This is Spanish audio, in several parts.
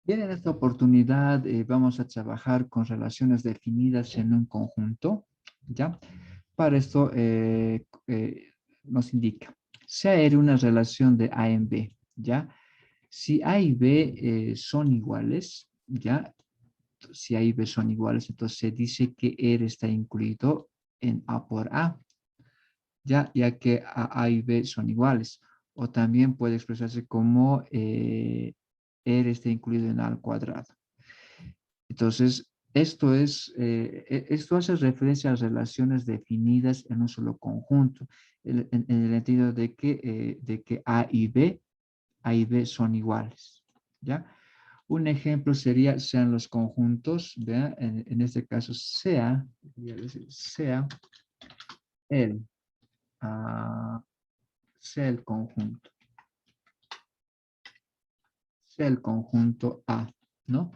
Bien, en esta oportunidad vamos a trabajar con relaciones definidas en un conjunto, ¿ya? Para esto nos indica, sea R una relación de A en B, ¿ya? Si A y B son iguales, ¿ya? Si A y B son iguales, entonces se dice que R está incluido en A por A, ¿ya? Ya que A y B son iguales. O también puede expresarse como R está incluido en A al cuadrado. Entonces, esto hace referencia a relaciones definidas en un solo conjunto, en el sentido de que A y B son iguales, ¿ya? Un ejemplo sería, sean los conjuntos, ¿vea? En este caso, sea el, ah, sea el conjunto, sea el conjunto A, ¿no?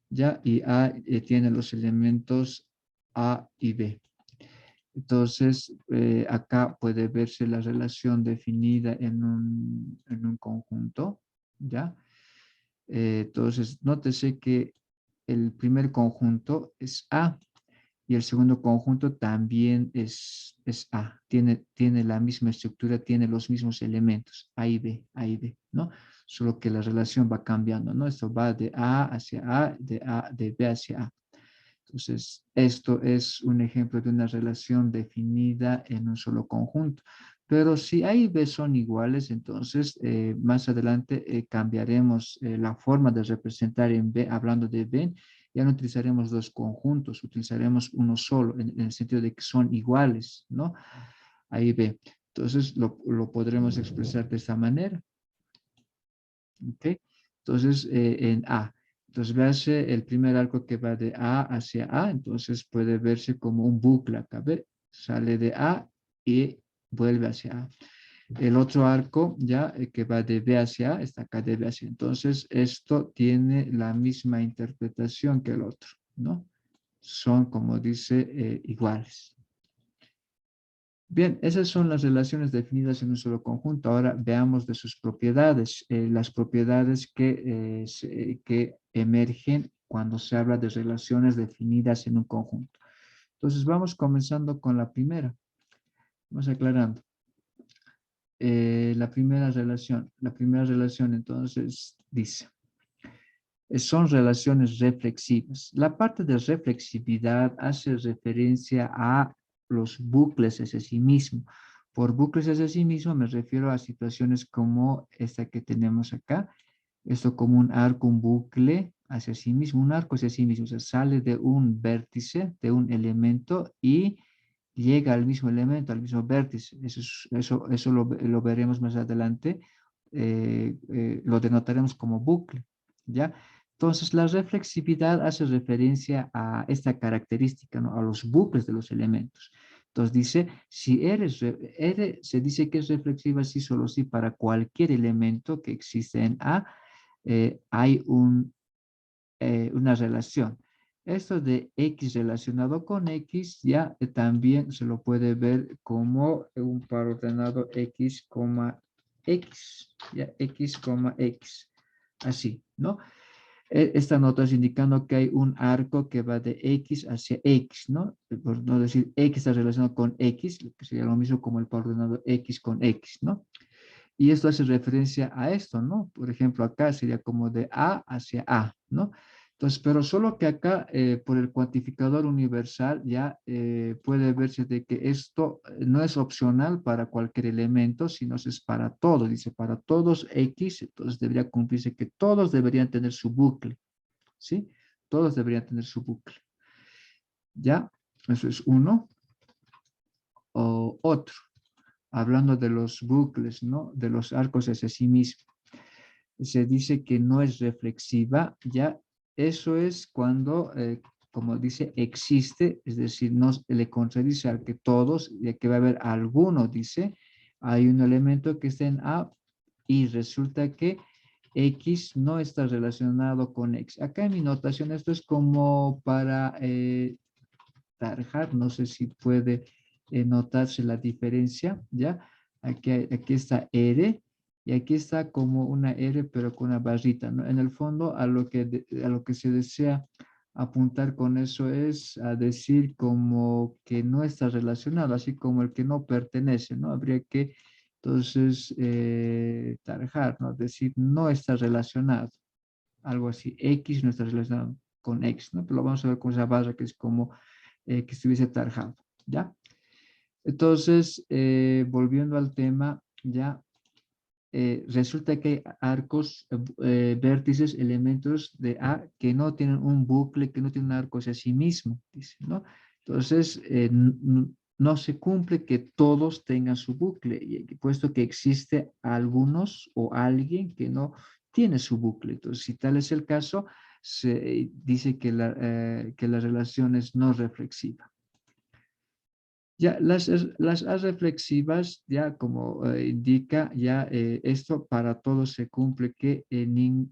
Ya, y A tiene los elementos A y B. Entonces, acá puede verse la relación definida en un conjunto, ¿ya? Entonces, nótese que el primer conjunto es A y el segundo conjunto también es A. Tiene la misma estructura, tiene los mismos elementos, A y B, ¿no? Solo que la relación va cambiando, ¿no? Esto va de A hacia A, de B hacia A. Entonces, esto es un ejemplo de una relación definida en un solo conjunto. Pero si A y B son iguales, entonces más adelante cambiaremos la forma de representar en B, hablando de B, ya no utilizaremos dos conjuntos, utilizaremos uno solo, en el sentido de que son iguales, ¿no? A y B. Entonces, lo podremos expresar de esta manera, ¿ok? Entonces, en A. Entonces, véase el primer arco que va de A hacia A, entonces puede verse como un bucle acá, ¿ve? Sale de A y vuelve hacia A. El otro arco ya que va de B hacia A, está acá de B hacia A. Entonces, esto tiene la misma interpretación que el otro, ¿no? Son, como dice, iguales. Bien, esas son las relaciones definidas en un solo conjunto. Ahora veamos de sus propiedades, las propiedades que emergen cuando se habla de relaciones definidas en un conjunto. Entonces vamos comenzando con la primera. Vamos aclarando. La primera relación entonces dice, son relaciones reflexivas. La parte de reflexividad hace referencia a los bucles hacia sí mismo. Por bucles hacia sí mismo me refiero a situaciones como esta que tenemos acá. Esto como un arco, un bucle hacia sí mismo, un arco hacia sí mismo. O sea, sale de un vértice, de un elemento y llega al mismo elemento, al mismo vértice. Eso lo veremos más adelante. Lo denotaremos como bucle, ¿ya? Entonces, la reflexividad hace referencia a esta característica, ¿no? A los bucles de los elementos. Entonces dice, si R se dice que es reflexiva sí, solo sí, para cualquier elemento que existe en A, hay una relación. Esto de X relacionado con X ya también se lo puede ver como un par ordenado X, X, ya X, X. Así, ¿no? Esta nota es indicando que hay un arco que va de X hacia X, ¿no? Por no decir X está relacionado con X, que sería lo mismo como el par ordenado X con X, ¿no? Y esto hace referencia a esto, ¿no? Por ejemplo, acá sería como de A hacia A, ¿no? Entonces, pero solo que acá, por el cuantificador universal, ya puede verse de que esto no es opcional para cualquier elemento, sino es para todos. Dice, para todos X, entonces debería cumplirse que todos deberían tener su bucle, ¿sí? Todos deberían tener su bucle. ¿Ya? Eso es uno. O otro, hablando de los bucles, ¿no? De los arcos hacia sí mismo. Se dice que no es reflexiva, ya eso es cuando, como dice, existe, es decir, no le contradice al que todos, ya que va a haber alguno, dice, hay un elemento que está en A y resulta que X no está relacionado con X. Acá en mi notación esto es como para tarjar, no sé si puede notarse la diferencia, ¿ya? Aquí está R Y aquí está como una R, pero con una barrita, ¿no? En el fondo, a lo que se desea apuntar con eso es a decir como que no está relacionado, así como el que no pertenece, ¿no? Habría que, entonces, tarjar, ¿no? Decir, no está relacionado, algo así. X no está relacionado con X, ¿no? Pero lo vamos a ver con esa barra que es como que estuviese tarjado, ¿ya? Entonces, volviendo al tema, ya resulta que hay arcos, vértices, elementos de A que no tienen un bucle, que no tienen un arco hacia sí mismo, dice, ¿no? Entonces, no se cumple que todos tengan su bucle, puesto que existe algunos o alguien que no tiene su bucle. Entonces, si tal es el caso, se dice que la relación es no reflexiva. Ya las A reflexivas, ya como indica, ya esto para todos se cumple que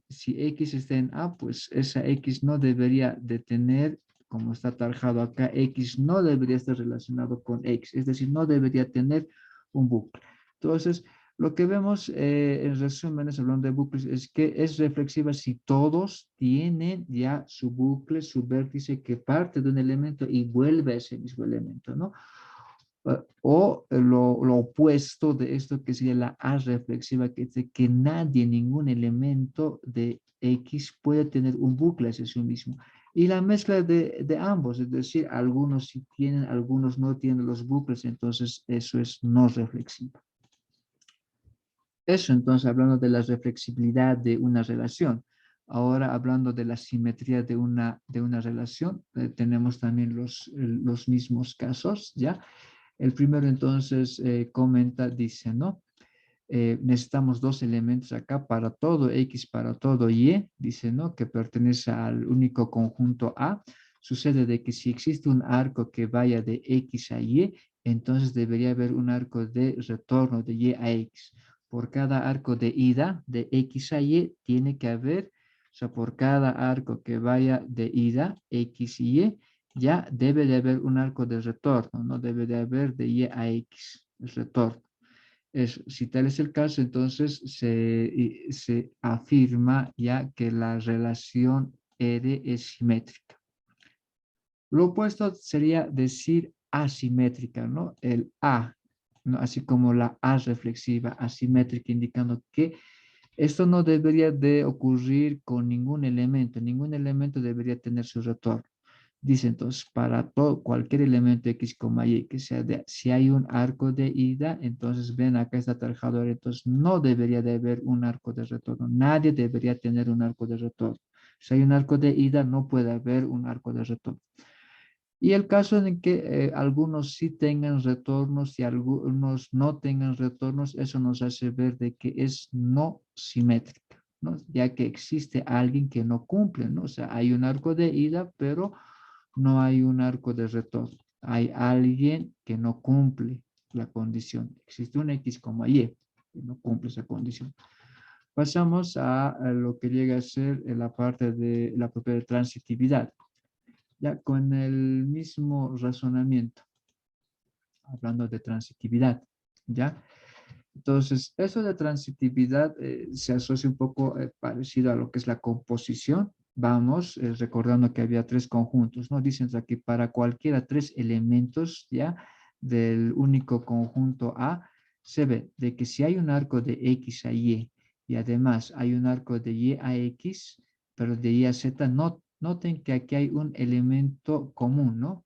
si X está en A, pues esa X no debería de tener, como está tarjado acá, X no debería estar relacionado con X, es decir, no debería tener un bucle. Entonces, lo que vemos en resúmenes, hablando de bucles, es que es reflexiva si todos tienen ya su bucle, su vértice que parte de un elemento y vuelve a ese mismo elemento, ¿no? O lo opuesto de esto que sería la A reflexiva, que dice que nadie, ningún elemento de X puede tener un bucle hacia sí mismo. Y la mezcla de ambos, es decir, algunos sí tienen, algunos no tienen los bucles, entonces eso es no reflexivo. Eso entonces hablando de la reflexibilidad de una relación. Ahora hablando de la simetría de una relación, tenemos también los mismos casos, ¿ya? El primero entonces comenta, dice, ¿no? Necesitamos dos elementos acá para todo X, para todo Y, dice, ¿no? Que pertenece al único conjunto A. Sucede de que si existe un arco que vaya de X a Y, entonces debería haber un arco de retorno de Y a X. Por cada arco de ida de X a Y, tiene que haber, o sea, por cada arco que vaya de ida X y Y, ya debe de haber un arco de retorno, no debe de haber de Y a X, el retorno. Si tal es el caso, entonces se afirma ya que la relación R es simétrica. Lo opuesto sería decir asimétrica, ¿no? El A, ¿no? Así como la A reflexiva, asimétrica, indicando que esto no debería de ocurrir con ningún elemento debería tener su retorno. Dice entonces, para todo, cualquier elemento X, Y, que sea si hay un arco de ida, entonces ven acá está tarjado, entonces no debería de haber un arco de retorno. Nadie debería tener un arco de retorno. Si hay un arco de ida, no puede haber un arco de retorno. Y el caso en que algunos sí tengan retornos y algunos no tengan retornos, eso nos hace ver de que es no simétrica, ¿no? Ya que existe alguien que no cumple, ¿no? O sea, hay un arco de ida, pero no hay un arco de retorno. Hay alguien que no cumple la condición. Existe un X como Y que no cumple esa condición. Pasamos a lo que llega a ser la parte de la propiedad de transitividad. Ya con el mismo razonamiento, hablando de transitividad, ¿ya? Entonces, eso de transitividad se asocia un poco parecido a lo que es la composición. Vamos, recordando que había tres conjuntos, ¿no? Dicen aquí para cualquiera tres elementos, ¿ya? Del único conjunto A, se ve de que si hay un arco de X a Y y además hay un arco de Y a X, pero de Y a Z, noten que aquí hay un elemento común, ¿no?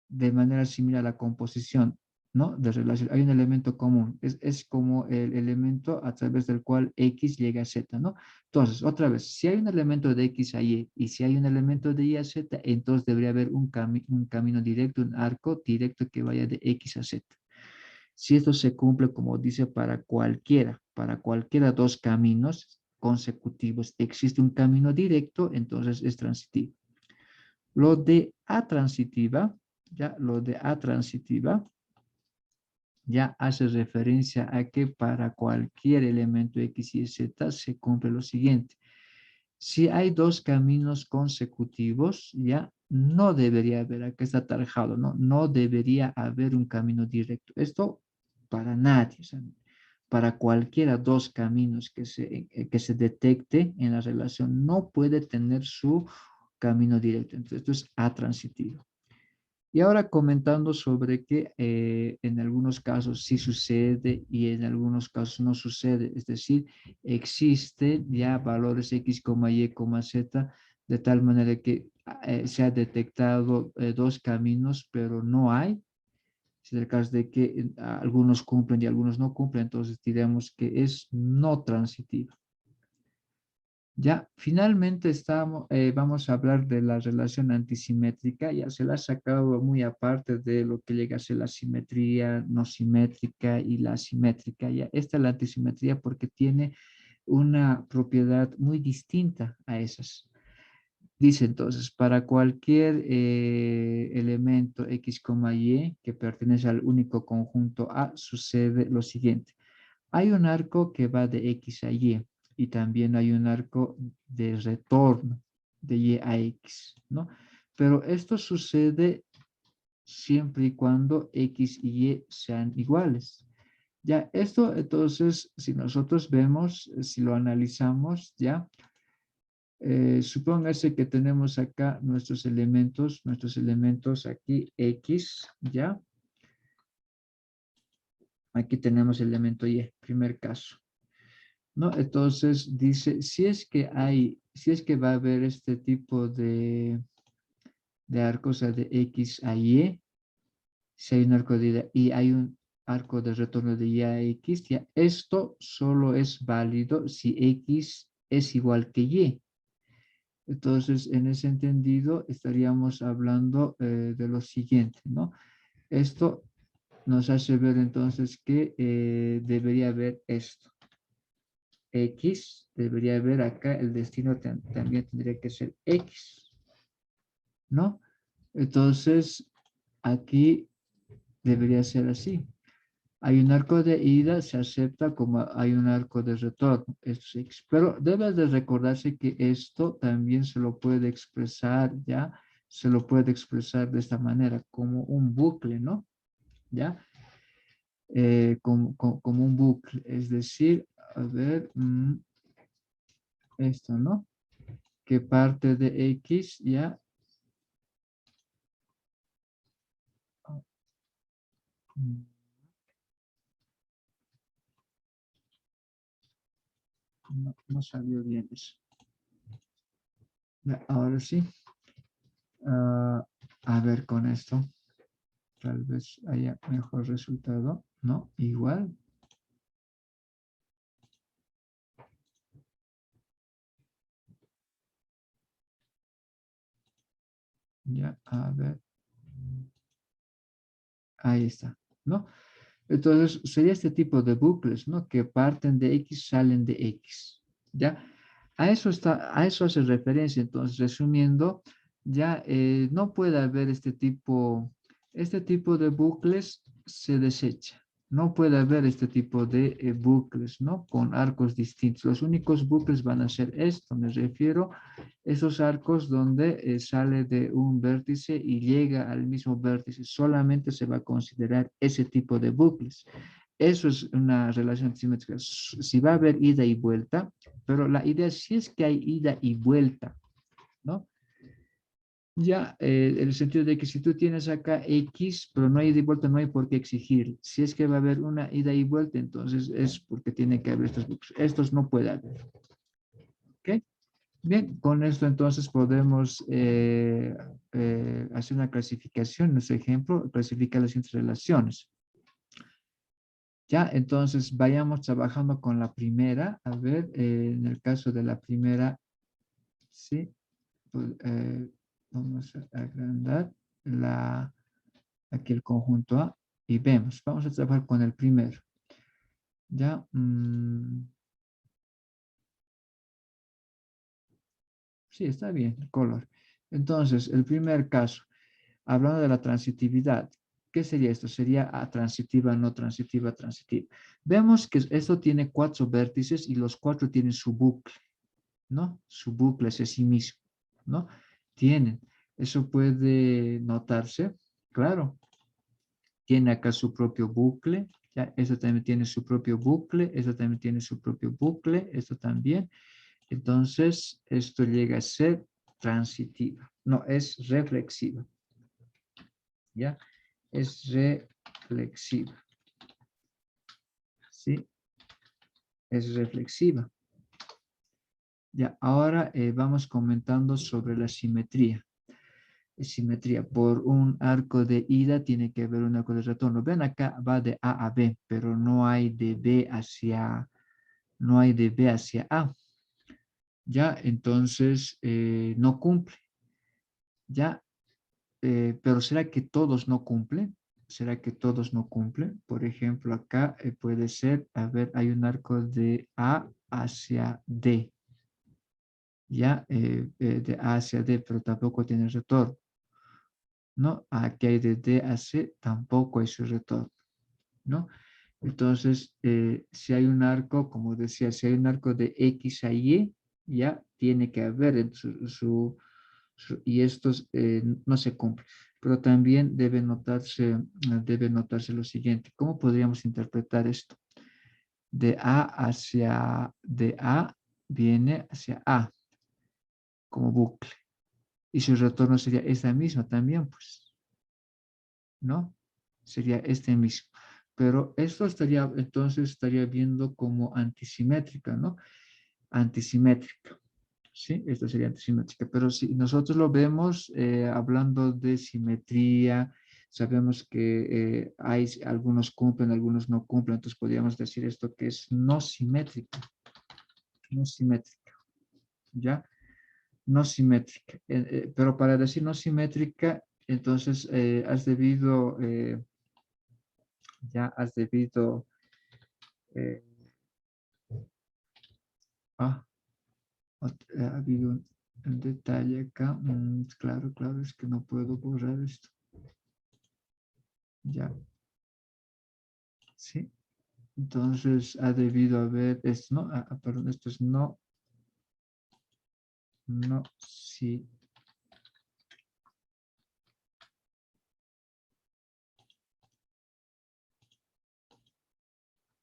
De manera similar a la composición, ¿no? De relación. Hay un elemento común. Es como el elemento a través del cual X llega a Z, ¿no? Entonces, otra vez, si hay un elemento de X a Y y si hay un elemento de Y a Z, entonces debería haber un camino directo, un arco directo que vaya de X a Z. Si esto se cumple, como dice, para cualquiera dos caminos consecutivos, existe un camino directo, entonces es transitivo. Lo de atransitiva, ya lo de atransitiva, ya hace referencia a que para cualquier elemento X y Z se cumple lo siguiente. Si hay dos caminos consecutivos, ya no debería haber, acá está tarjado, ¿no? No debería haber un camino directo. Esto para nadie. O sea, para cualquiera dos caminos que se detecte en la relación, no puede tener su camino directo. Entonces, esto es atransitivo. Y ahora comentando sobre que en algunos casos sí sucede y en algunos casos no sucede. Es decir, existen ya valores X, Y, Z, de tal manera que se ha detectado dos caminos, pero no hay. Si es el caso de que algunos cumplen y algunos no cumplen, entonces diremos que es no transitivo. Ya, finalmente vamos a hablar de la relación antisimétrica. Ya se la ha sacado muy aparte de lo que llega a ser la simetría no simétrica y la simétrica. Ya, esta es la antisimetría porque tiene una propiedad muy distinta a esas. Dice entonces, para cualquier elemento X, Y que pertenece al único conjunto A, sucede lo siguiente. Hay un arco que va de X a Y también hay un arco de retorno de Y a X, ¿no? Pero esto sucede siempre y cuando X y Y sean iguales. Ya, esto entonces, si nosotros vemos, si lo analizamos, ya, supóngase que tenemos acá nuestros elementos aquí X, ¿ya? Aquí tenemos el elemento Y, primer caso, ¿no? Entonces dice, si es que va a haber este tipo de arcos, o sea, de X a Y, si hay un arco de ida y hay un arco de retorno de Y a X, ya esto solo es válido si X es igual que Y. Entonces, en ese entendido, estaríamos hablando de lo siguiente, ¿no? Esto nos hace ver entonces que debería haber esto. X, debería haber acá, el destino también tendría que ser X, ¿no? Entonces, aquí debería ser así. Hay un arco de ida, se acepta como hay un arco de retorno, esto es X. Pero debe de recordarse que esto también se lo puede expresar, ¿ya? Se lo puede expresar de esta manera, como un bucle, ¿no? ¿Ya? Como un bucle, es decir, a ver, esto, ¿no? Que parte de X, ¿ya? No salió bien eso. Ya, ahora sí. A ver con esto. Tal vez haya mejor resultado. No, igual. Ya, a ver. Ahí está, ¿no? Entonces, sería este tipo de bucles, ¿no? Que parten de X, salen de X, ¿ya? A eso hace referencia. Entonces, resumiendo, ya no puede haber este tipo de bucles se desecha. No puede haber este tipo de bucles, ¿no? Con arcos distintos. Los únicos bucles van a ser esto, me refiero esos arcos donde sale de un vértice y llega al mismo vértice. Solamente se va a considerar ese tipo de bucles. Eso es una relación simétrica. Si va a haber ida y vuelta, pero la idea sí es que hay ida y vuelta, ¿no? Ya, en el sentido de que si tú tienes acá X, pero no hay ida y vuelta, no hay por qué exigir. Si es que va a haber una ida y vuelta, entonces es porque tiene que haber estos bucles. Estos no puede haber. ¿Ok? Bien, con esto entonces podemos hacer una clasificación. Nuestro ejemplo clasifica las interrelaciones. Ya, entonces vayamos trabajando con la primera. A ver, en el caso de la primera, sí, pues, vamos a agrandar aquí el conjunto A y vemos. Vamos a trabajar con el primero. Ya, sí, está bien el color. Entonces, el primer caso. Hablando de la transitividad, ¿qué sería esto? Sería transitiva, no transitiva, transitiva. Vemos que esto tiene 4 vértices y los 4 tienen su bucle, ¿no? Su bucle es sí mismo, ¿no? Tienen. Eso puede notarse, claro. Tiene acá su propio bucle, Ya, esto también tiene su propio bucle, esto también tiene su propio bucle, esto también. Entonces, esto llega a ser transitiva. No, es reflexiva. ¿Ya? Es reflexiva. ¿Sí? Es reflexiva. Ya, ahora vamos comentando sobre la simetría. Simetría. Por un arco de ida tiene que haber un arco de retorno. Ven acá, va de A a B, pero no hay de B hacia, no hay de B hacia A. Ya, entonces no cumple. Ya, pero ¿será que todos no cumplen? ¿Será que todos no cumplen? Por ejemplo, acá puede ser, a ver, hay un arco de A hacia D. Ya, de A hacia D, pero tampoco tiene retorno. ¿No? Aquí hay de D a C, tampoco hay su retorno. ¿No? Entonces, si hay un arco, como decía, si hay un arco de X a Y, ya tiene que haber y estos no se cumplen. Pero también debe notarse lo siguiente. ¿Cómo podríamos interpretar esto? De A viene hacia A como bucle. Y su retorno sería esta misma también, pues, ¿no? Sería este mismo. Pero esto estaría, entonces estaría viendo como antisimétrica, ¿no? Antisimétrica. ¿Sí? Esto sería antisimétrica. Pero si nosotros lo vemos hablando de simetría, sabemos que hay algunos cumplen, algunos no cumplen, entonces podríamos decir esto que es no simétrica. No simétrica. ¿Ya? No simétrica. Pero para decir no simétrica, entonces has debido, eh, ah, ha habido un detalle acá. Claro, claro, es que no puedo borrar esto. Ya, sí. Entonces ha debido haber, esto, ¿no? Perdón, esto es no, no, sí.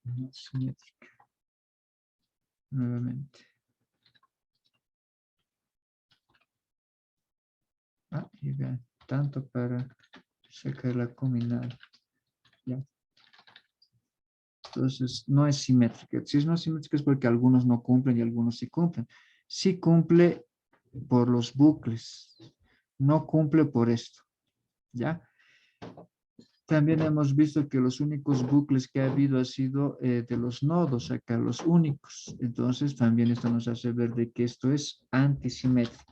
No simétrica. Nuevamente. Y vean, tanto para sacar la combinada. Ya. Entonces, no es simétrica. Si es no simétrica es porque algunos no cumplen y algunos sí cumplen. Sí cumple por los bucles, no cumple por esto, ¿ya? También hemos visto que los únicos bucles que ha habido ha sido de los nodos, acá los únicos. Entonces, también esto nos hace ver de que esto es antisimétrica.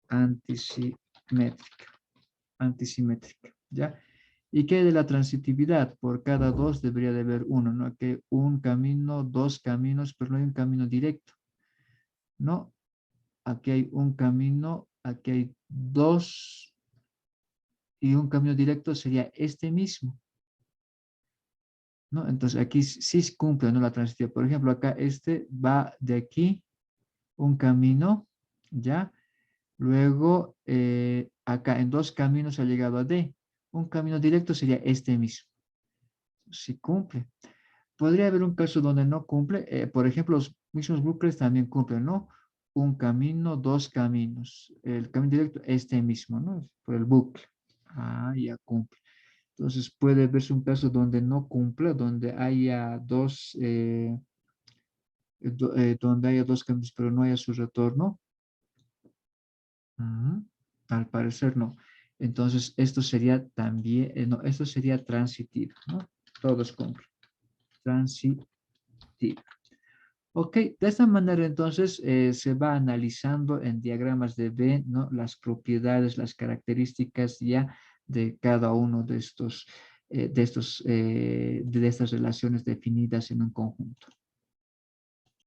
Antisimétrica. Antisimétrica, ¿ya? ¿Y qué hay de la transitividad? Por cada dos debería de haber uno, ¿no? Que un camino, dos caminos, pero no hay un camino directo, ¿no? Aquí hay un camino, aquí hay dos, y un camino directo sería este mismo, ¿no? Entonces aquí sí cumple, ¿no? La transitividad. Por ejemplo, acá este va de aquí, un camino, ¿ya? Luego, acá en dos caminos ha llegado a D. Un camino directo sería este mismo. Sí cumple. Podría haber un caso donde no cumple. Por ejemplo, los mismos bucles también cumplen, ¿no? Un camino, dos caminos. El camino directo, este mismo, ¿no? Por el bucle. Ya cumple. Entonces puede verse un caso donde no cumple, donde haya donde haya dos caminos, pero no haya su retorno. Ujú. Al parecer no. Entonces esto sería también, no, esto sería transitivo, ¿no? Todos cumplen. Transitivo. Ok, de esta manera entonces se va analizando en diagramas de Venn, ¿no? Las propiedades, las características ya de cada uno de estas relaciones definidas en un conjunto.